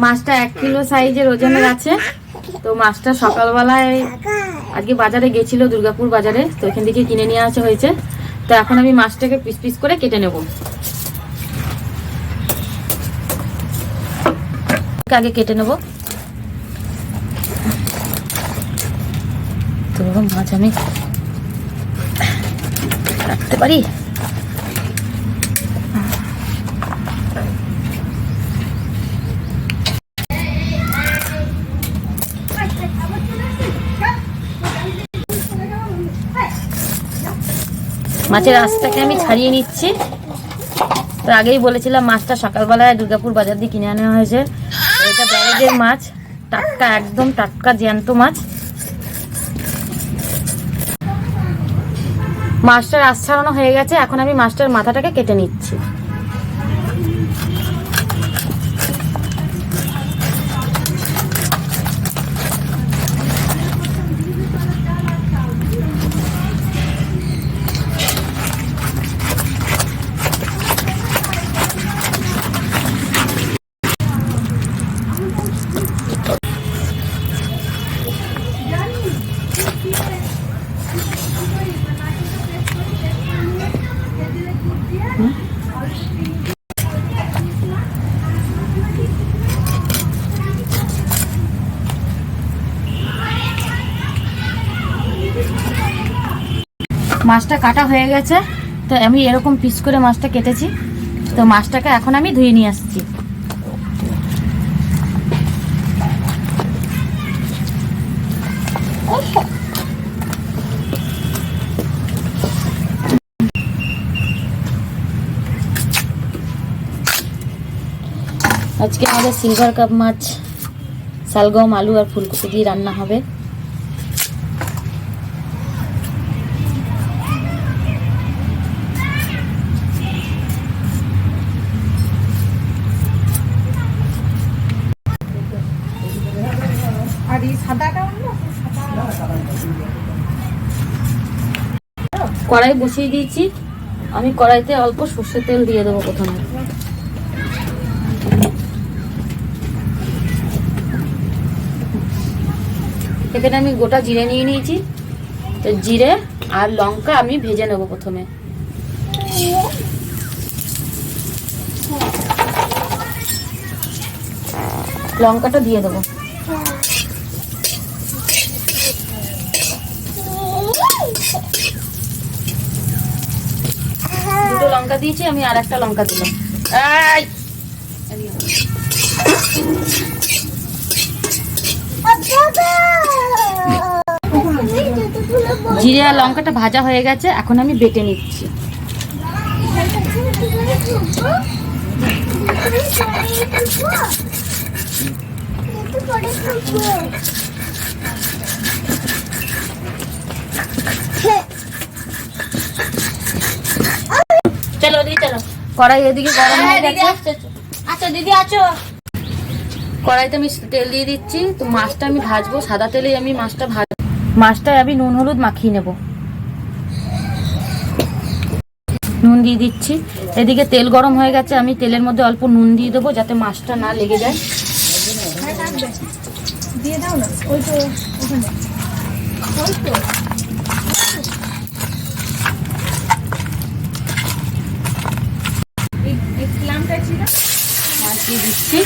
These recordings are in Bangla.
মাছটা 1 কিলো সাইজের ওজনের আছে। তো মাছটা সকালবেলায় আজকে বাজারে গেছিল, দুর্গাপুর বাজারে, তো এখান থেকে কিনে নিয়ে আসা হয়েছে। তো এখন আমি মাছটাকে পিস পিস করে কেটে নেব। আগে কেটে নেব। তো মাছ আমি রাখতে পারি। মাছের আঁশটাকে আমি ছাড়িয়ে নিচ্ছি। তো আগেই বলেছিলাম মাছটা সকালবেলায় দুর্গাপুর বাজার দিয়ে কিনে আনা হয়েছে। এটা ব্যারেজের মাছ, টাটকা, একদম টাটকা জ্যান্ত মাছ। মাছটার আঁশ ছাড়ানো হয়ে গেছে। এখন আমি মাছটার মাথাটাকে কেটে নিচ্ছি। মাছটা কাটা হয়ে গেছে। তো আমি এরকম পিস করে মাছটা কেটেছি। তো মাছটাকে এখন আমি ধুয়ে নিয়ে আসছি। আজকে আমাদের সিলভার কাপ মাছ শালগম, আলু আর ফুলকপি দিয়ে রান্না হবে। কড়াই বসিয়ে দিয়েছি। আমি কড়াইতে অল্প সর্ষের তেল দিয়ে দেবো প্রথমে। এখানে আমি গোটা জিরে নিয়ে নিয়েছি। তো জিরে আর লঙ্কা আমি ভেজে নেব প্রথমে। লঙ্কাটা দিয়ে দেবো। দুটো লঙ্কা দিয়েছি, আমি আর একটা লঙ্কা দিলাম। জিরে আর লঙ্কাটা ভাজা হয়ে গেছে। এখন আমি বেটে নিচ্ছি। চলো দিদি, চলো। কড়াই এদিকে গরম হয়ে গেছে। আচ্ছা দিদি, আছো। কড়াইতে আমি তেল দিয়ে দিচ্ছি। তো মাছটা আমি ভাজবো, সাদা তেলে আমি মাছটা ভাজবো। মাছটায় আমি নুন হলুদ মাখিয়ে নেব। নুন দিয়ে দিচ্ছি। এদিকে তেল গরম হয়ে গেছে। আমি তেলের মধ্যে অল্প নুন দিয়ে দেবো যাতে মাছটা না লেগে যায়। দিয়ে দাও না, ওই তো ওখানে, ওই তো। মাছ দিয়ে দিচ্ছি।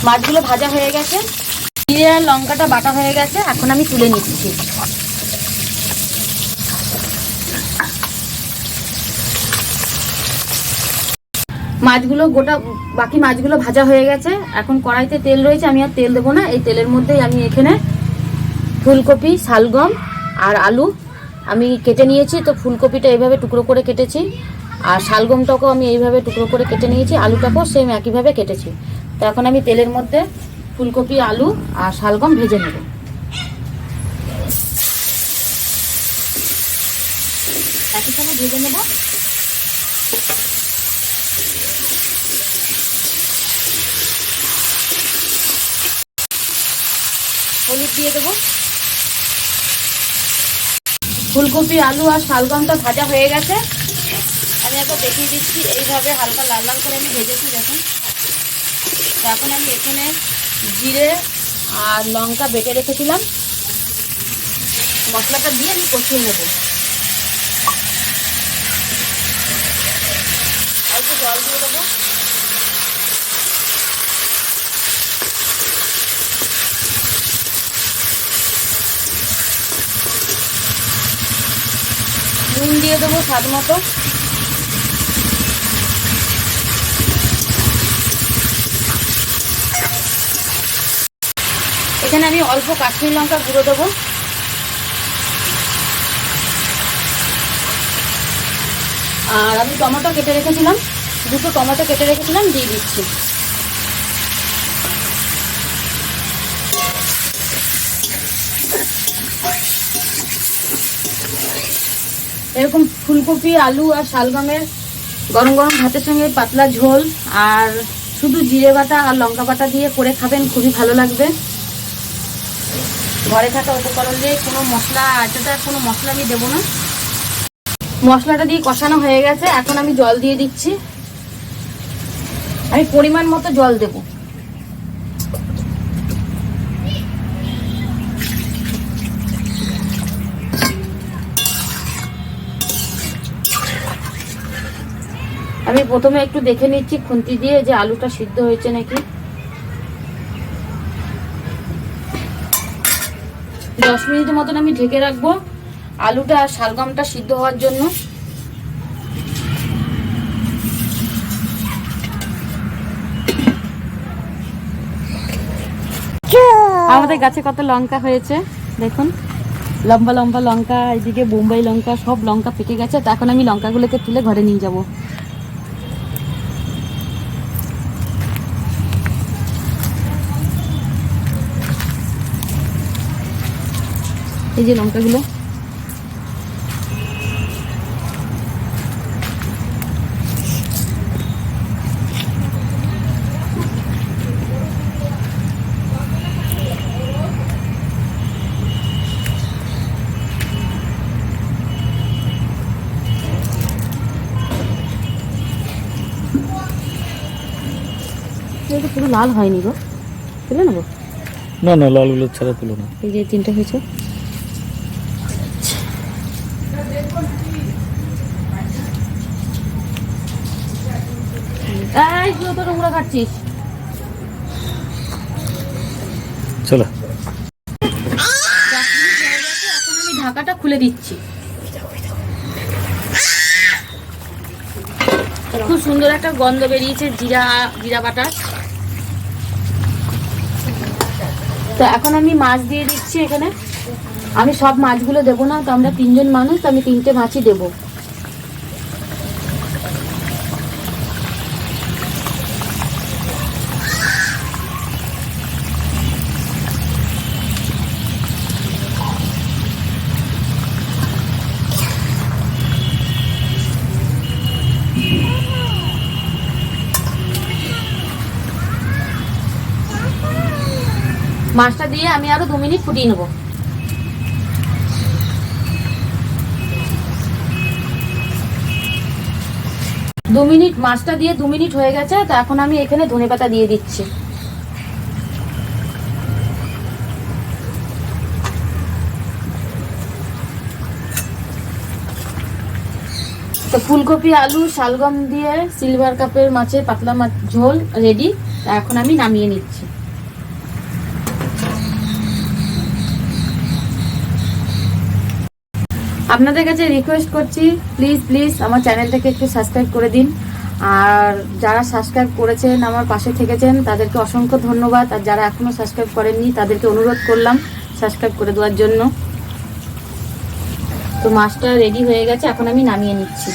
মাছগুলো ভাজা হয়ে গেছে। জিরে আর লঙ্কাটা বাটা হয়ে গেছে। এখন আমি তুলে নিচ্ছি। মাছগুলো গোটা, বাকি মাছগুলো ভাজা হয়ে গেছে। এখন কড়াইতে তেল রয়েছে, আমি আর তেল দেবো না। এই তেলের মধ্যেই আমি এখানে ফুলকপি, শালগম আর আলু আমি কেটে নিয়েছি। তো ফুলকপিটা এইভাবে টুকরো করে কেটেছি, আর শালগমটাকেও আমি এইভাবে টুকরো করে কেটে নিয়েছি, আলুটাকেও সেম একইভাবে কেটেছি। তো এখন আমি তেলের মধ্যে ফুলকপি, আলু আর শালগম ভেজে নেব। একই সঙ্গে ভেজে নেব। হলুদ দিয়ে দেবো। ফুলকপি, আলু আর শালগমটা ভাজা হয়ে গেছে। আমি একবার দেখিয়ে দিচ্ছি, এইভাবে হালকা লাল লাল করে আমি ভেজেছি দেখুন। তো এখন আমি এখানে জিরে আর লঙ্কা বেটে রেখেছিলাম, মশলাটা দিয়ে আমি কষিয়ে নেব। অল্প জল দিয়ে দেবো। নুন দিয়ে দেবো স্বাদ মতো। এখানে আমি অল্প কাশ্মীরি লঙ্কা গুঁড়ো দেবো। আর আমি টমেটো কেটে রেখেছিলাম, 2টো টমেটো কেটে রেখেছিলাম, দিয়ে দিচ্ছি। এরকম ফুলকপি, আলু আর শালগমের গরম গরম ভাতের সঙ্গে পাতলা ঝোল আর শুধু জিরে বাটা আর লঙ্কা বাটা দিয়ে করে খাবেন, খুবই ভালো লাগবে। ঘরে থাকা উপকরণ দিয়ে, কোনো মশলা, এটাতে কোনো মশলা আমি দেবো না। মশলাটা দিয়ে কষানো হয়ে গেছে, এখন আমি জল দিয়ে দিচ্ছি। আমি পরিমাণ মতো জল দেবো। আমি প্রথমে একটু দেখে নিচ্ছি খুন্তি দিয়ে যে আলুটা সিদ্ধ হয়েছে নাকি। 10 মিনিটের মতন আমি ঢেকে রাখবো আলুটা আর শালগমটা সিদ্ধ হওয়ার জন্য। আমাদের গাছে কত লঙ্কা হয়েছে দেখুন, লম্বা লম্বা লঙ্কা, এদিকে বোম্বাই লঙ্কা, সব লঙ্কা পেকে গেছে। তো এখন আমি লঙ্কাগুলোকে তুলে ঘরে নিয়ে যাব। এই যে লঙ্কাগুলো, এটা পুরো লাল হয়নি গো, তুলে নেবো। না না, লালগুলো ছাড়া তুলো না। এই যে 3টে হয়েছে। এই তুই তো নোংরা কাটছিস। চলো, এখন আমি ঢাকাটা খুলে দিচ্ছি। খুব সুন্দর একটা গন্ধ বেরিয়েছে জিরা বাটার। তো এখন আমি মাছ দিয়ে দিচ্ছি এখানে। আমি সব মাছগুলো দেবো না, তো আমরা 3 জন মানুষ, তো আমি 3টে মাছই দেবো। মাছটা দিয়ে আমি আরো 2 মিনিট ফুটিয়ে নেব। মাছটা দিয়ে 2 মিনিট হয়ে গেছে। তো এখন আমি এখানে ধনেপাতা দিয়ে দিচ্ছি। তো ফুলকপি, আলু, শালগম দিয়ে সিলভার কাপের মাছের পাতলা মাছ ঝোল রেডি। এখন আমি নামিয়ে নিচ্ছি। আপনাদের কাছে রিকোয়েস্ট করছি, প্লিজ প্লিজ আমার চ্যানেলটাকে একটু সাবস্ক্রাইব করে দিন। আর যারা সাবস্ক্রাইব করেছেন, আমার পাশে থেকেছেন, তাদেরকে অসংখ্য ধন্যবাদ। আর যারা এখনো সাবস্ক্রাইব করেননি, তাদেরকে অনুরোধ করলাম সাবস্ক্রাইব করে দেওয়ার জন্য। তো মাছটা রেডি হয়ে গেছে, এখন আমি নামিয়ে নিচ্ছি।